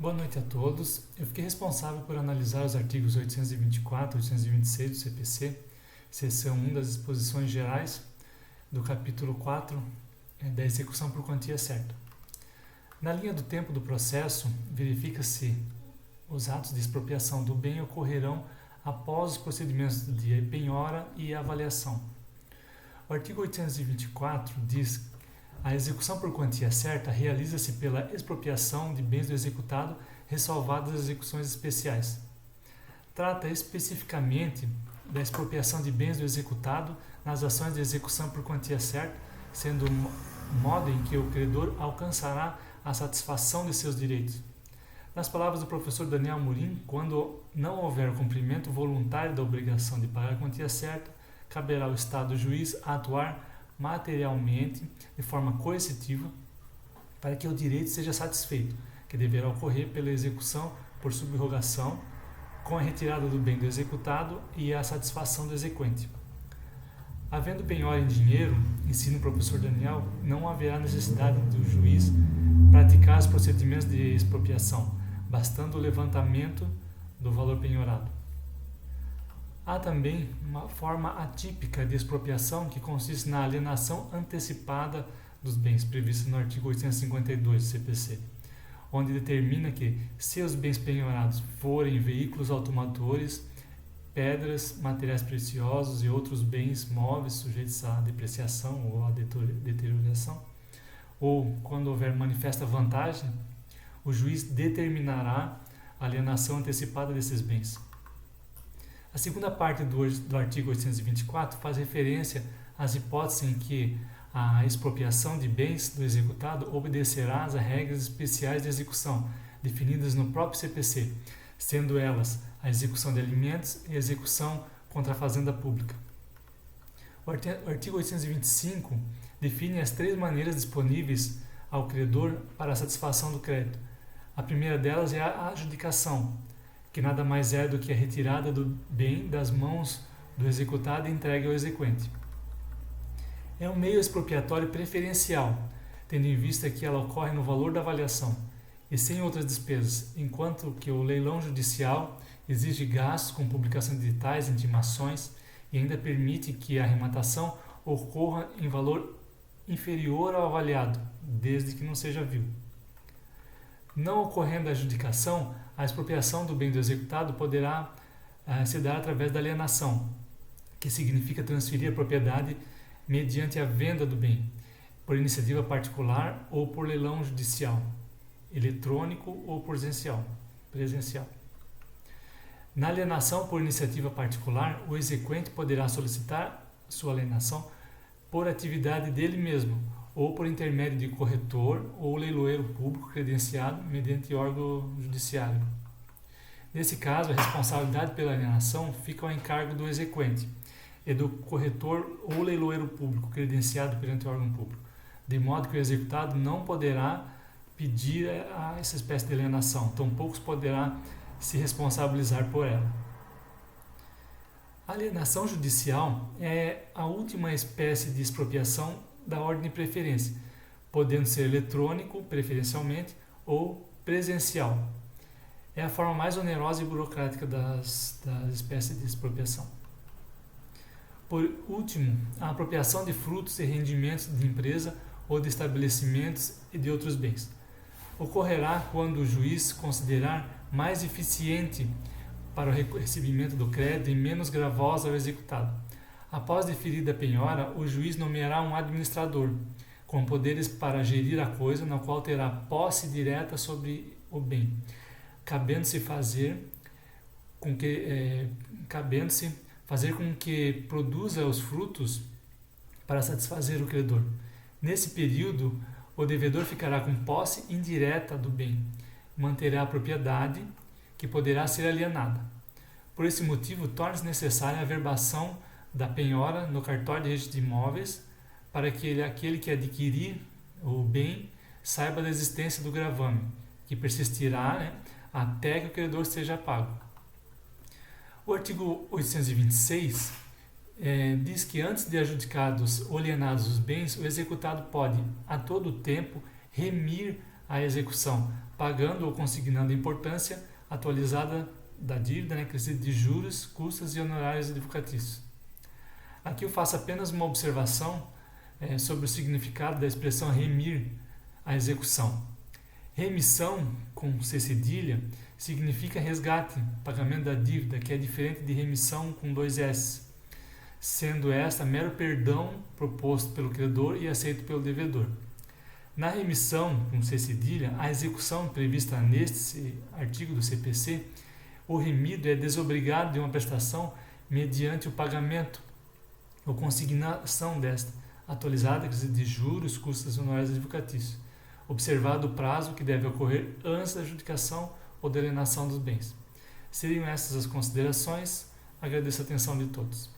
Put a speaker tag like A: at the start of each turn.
A: Boa noite a todos. Eu fiquei responsável por analisar os artigos 824 e 826 do CPC, seção 1 das disposições gerais do capítulo 4 da execução por quantia certa. Na linha do tempo do processo, verifica-se os atos de expropriação do bem ocorrerão após os procedimentos de penhora e avaliação. O artigo 824 diz: a execução por quantia certa realiza-se pela expropriação de bens do executado, ressalvadas as execuções especiais. Trata especificamente da expropriação de bens do executado nas ações de execução por quantia certa, sendo o modo em que o credor alcançará a satisfação de seus direitos. Nas palavras do professor Daniel Amorim, quando não houver cumprimento voluntário da obrigação de pagar a quantia certa, caberá ao Estado juiz atuar materialmente, de forma coercitiva, para que o direito seja satisfeito, que deverá ocorrer pela execução por subrogação, com a retirada do bem do executado e a satisfação do exequente. Havendo penhora em dinheiro, ensina o professor Daniel, não haverá necessidade do juiz praticar os procedimentos de expropriação, bastando o levantamento do valor penhorado. Há também uma forma atípica de expropriação que consiste na alienação antecipada dos bens, prevista no artigo 852 do CPC, onde determina que, se os bens penhorados forem veículos automotores, pedras, materiais preciosos e outros bens móveis sujeitos à depreciação ou à deterioração, ou quando houver manifesta vantagem, o juiz determinará a alienação antecipada desses bens. A segunda parte do artigo 824 faz referência às hipóteses em que a expropriação de bens do executado obedecerá às regras especiais de execução, definidas no próprio CPC, sendo elas a execução de alimentos e a execução contra a fazenda pública. O artigo 825 define as três maneiras disponíveis ao credor para a satisfação do crédito. A primeira delas é a adjudicação, que nada mais é do que a retirada do bem das mãos do executado e entregue ao exequente. É um meio expropriatório preferencial, tendo em vista que ela ocorre no valor da avaliação e sem outras despesas, enquanto que o leilão judicial exige gastos com publicação de editais, intimações e ainda permite que a arrematação ocorra em valor inferior ao avaliado, desde que não seja vil. Não ocorrendo a adjudicação, a expropriação do bem do executado poderá se dar através da alienação, que significa transferir a propriedade mediante a venda do bem, por iniciativa particular ou por leilão judicial, eletrônico ou presencial. Na alienação por iniciativa particular, o exequente poderá solicitar sua alienação por atividade dele mesmo, ou por intermédio de corretor ou leiloeiro público credenciado mediante órgão judiciário. Nesse caso, a responsabilidade pela alienação fica ao encargo do exequente e do corretor ou leiloeiro público credenciado perante o órgão público, de modo que o executado não poderá pedir essa espécie de alienação, tampouco poderá se responsabilizar por ela. A alienação judicial é a última espécie de expropriação da ordem de preferência, podendo ser eletrônico, preferencialmente, ou presencial. É a forma mais onerosa e burocrática das espécies de expropriação. Por último, a apropriação de frutos e rendimentos de empresa ou de estabelecimentos e de outros bens. Ocorrerá quando o juiz considerar mais eficiente para o recebimento do crédito e menos gravosa ao executado. Após deferida a penhora, o juiz nomeará um administrador, com poderes para gerir a coisa, na qual terá posse direta sobre o bem, cabendo-se fazer com que produza os frutos para satisfazer o credor. Nesse período, o devedor ficará com posse indireta do bem, manterá a propriedade, que poderá ser alienada. Por esse motivo, torna-se necessária a averbação da penhora no cartório de registro de imóveis, para que aquele que adquirir o bem saiba da existência do gravame, que persistirá até que o credor seja pago. O artigo 826 diz que antes de adjudicados ou alienados os bens, o executado pode, a todo tempo, remir a execução, pagando ou consignando a importância atualizada da dívida, quesito de juros, custas e honorários advocatícios. Aqui eu faço apenas uma observação sobre o significado da expressão remir a execução. Remissão, com C cedilha, significa resgate, pagamento da dívida, que é diferente de remissão com 2 S, sendo esta mero perdão proposto pelo credor e aceito pelo devedor. Na remissão, com C cedilha, a execução prevista neste artigo do CPC, o remido é desobrigado de uma prestação mediante o pagamento ou consignação desta, atualizada de juros, custas e honorários advocatícios, observado o prazo que deve ocorrer antes da adjudicação ou da alienação dos bens. Seriam essas as considerações. Agradeço a atenção de todos.